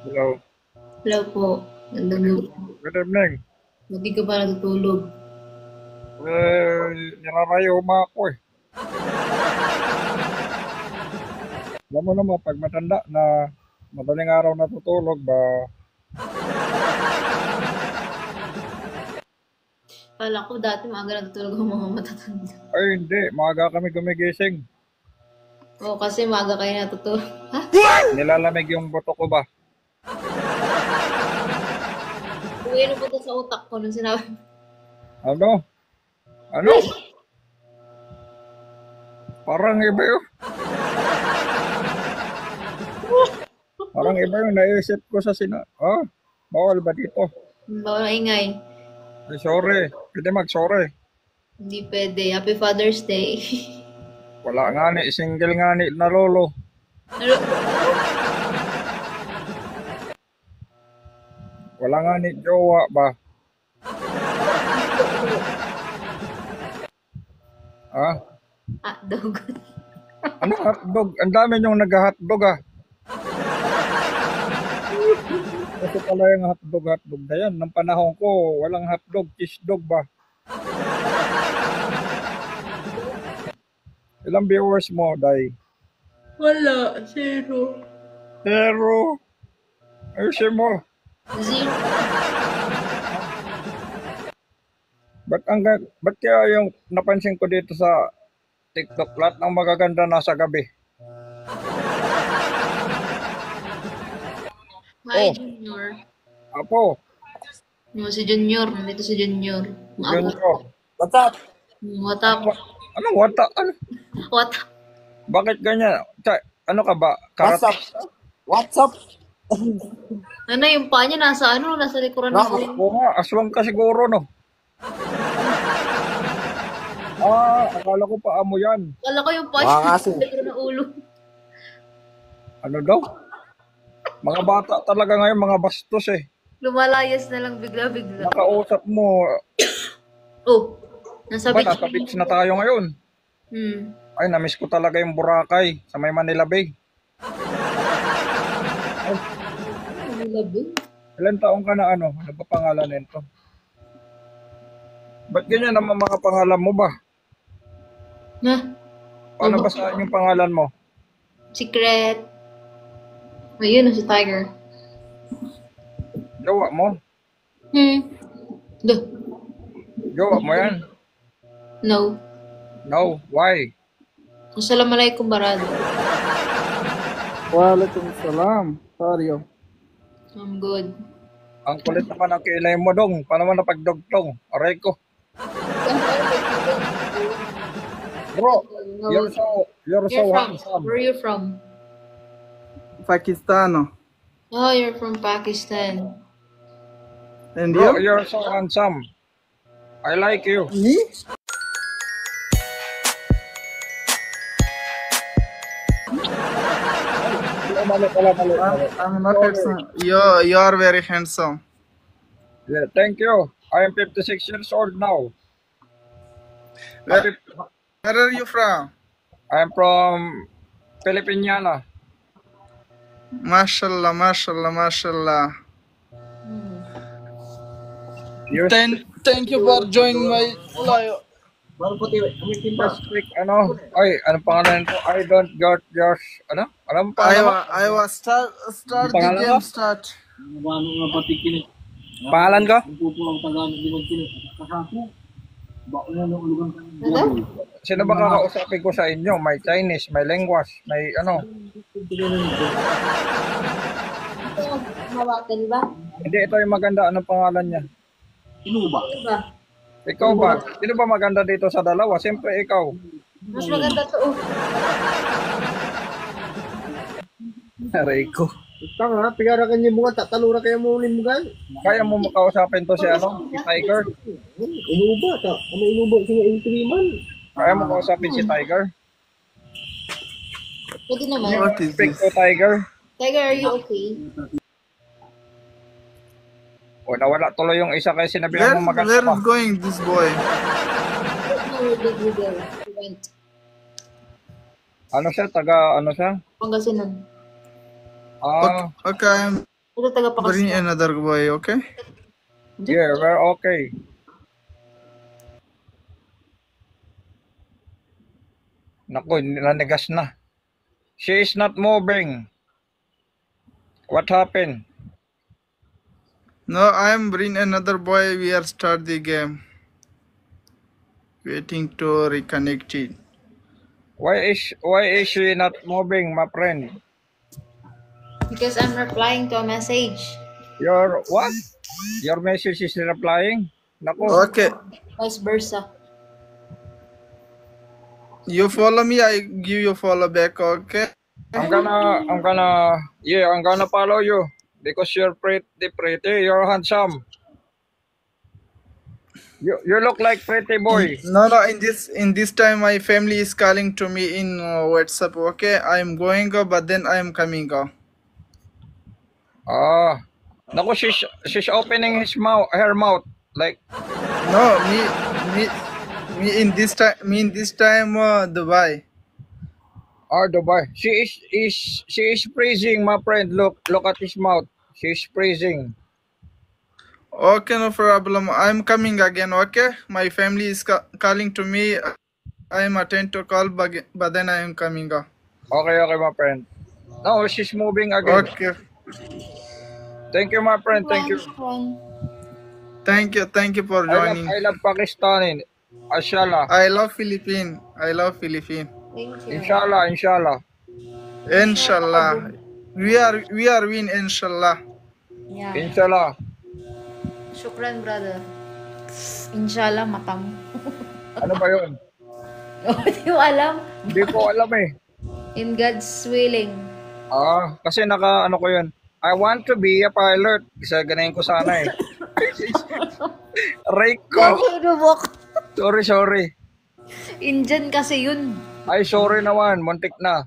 Hello. Hello po. Magandang gabi. Good evening. Buti ka pa natutulog. Nirarayuma ako eh. Alam mo naman, pag matanda na madaling araw natutulog ba, Kala ko dati maaga natutulog ang mga matatanda. ay hindi, maaga kami gumigising. Oo, kasi maaga kayo natutulog. Ha? Nilalamig yung buto ko ba? Uwi na po to sa utak ko nung sinabi. Ano? Ano? Parang iba yun. Parang iba yung naisip ko sa bawal ba dito? Bawal maingay. Ay, sorry. Pwede mag-sorry. Hindi pwede. Happy Father's Day. Wala nga ni, single nga ni na lolo. Ano? Wala nga ni jowa ba? Ah? Hotdog. Ano hotdog? Ang dami niyong nag-hotdog ah. Kasi pala yung hotdog na yan. Nang panahon ko, walang hotdog, cheese dog ba? Ilang viewers mo, Day? Wala. Zero. Pero, ayusin mo. Zero. Ba't kaya yung napansin ko dito sa TikTok, lahat ng magaganda nasa gabi? Hi, Oh, Junior. apo, No, si Junior. Nandito si Junior. yun Maapo. ko. What's up? What up? Anong wata? Ano? What up? Bakit ganyan? Ano ka ba? What's Karat? up? What's up? Ano yung paa niya? Nasa ano? Nasa likuran ng ulo. Oo nga, aswang ka siguro, no? Akala ko pa amo yan. Kala ko yung paa Mga niya. aso. Nasa likuran ng ulo. Ano daw? Mga bata talaga ngayon, mga bastos eh. Lumalayas na lang bigla-bigla. Nakausap mo, Oh, nasa ba beach. nasa beach na tayo ngayon? Hmm. Ay, namiss ko talaga yung Boracay sa may Manila Bay. Manila Bay. Ilan taong ka na ano? Ano ba pangalan nito? Ba't ganyan naman mga pangalan mo ba? Na, Paano basahin yung pangalan mo? secret. Ayun, si Tiger. Jowa mo? Duh. Jowa mo yan? No. No, why? Assalamualaikum barado. Waalaikumsalam. Sorry. I'm good. Ang kulit naman ang kilay mo dong. Paano mo napagdugtong? Aray ko. Bro, you're so You're from? handsome. Where are you from? Pakistano. Oh, you're from Pakistan. And Bro, you? you're so handsome. I like you. Me? Mali. I'm not handsome. You are very handsome. Yeah, thank you. I am 56 years old now. Where, where are you from? I am from Filipiniana. Mashallah, mashallah, mashallah. You Thank you for joining my live. just speak, anong pangalan nito? I don't got your, Anong pangalan mo? I was start the Pangalan mo? game start. Pangalan ko? Ano? Sino ba kakausapin ko sa inyo? May Chinese, may language, may ano? Ito, mawakan ba? Hindi, ito yung maganda. Anong pangalan niya? Ano ba? Ikaw ba? Sino ba maganda dito sa dalawa? Siyempre ikaw. Mas maganda to. Oh. Aray ko. Tanga, pigara ka niya mga tatalura kaya mo ulit mo gan. Kaya mo makausapin to si si Tiger? Inuba ta, ano inuba siya intriman. Kaya mo kausapin si Tiger? Pwede naman. What is Speak this? to Tiger. Tiger, are you okay? O, nawala tuloy yung isa kasi sinabihan Where mo maganda where pa. is going this boy? No, where did we go? We went. Ano siya? Taga, ano siya? Pangasinan. Ah, Okay, Ito Bring taga-Pakistan. another boy, okay? Yeah, we're okay. Naku, nanigas na. She is not moving. What happened? No, I'm bring another boy. We are start the game. Waiting to reconnect it. Why is she not moving, my friend? Because I'm replying to a message. Your what? Your message is replying? Naku, Okay, Vice versa. you follow me. I give you follow back. Okay. I'm gonna follow you because you're pretty, you're handsome. You look like pretty boy. No, no. In this time, my family is calling to me in WhatsApp. Okay, I'm going, but then I'm coming. Ah, naku, she's opening her mouth like. No, me in this time. Me in this time, Dubai. Oh, Dubai. She is freezing, my friend. Look at his mouth. She's freezing. Okay, no problem. I'm coming again. Okay, my family is calling to me. I'm attend to call, but then I am coming. Okay, my friend. No, she's moving again. Okay. Thank you, my friend. Thank you. Thank you for joining. I love Pakistani. Inshallah. I love Philippines. Thank you. Inshallah. Inshallah. We are win. Inshallah. Yeah. Inshallah. Shukran, brother. Inshallah, mata mo. Ano ba yun? Hindi mo alam. Hindi ko alam eh. In God's willing. Kasi ano ko yun. I want to be a pilot. Kasi ganayin ko sana eh. Rico. Sorry. Indian kasi yun. Ay, sorry naman. Muntik na.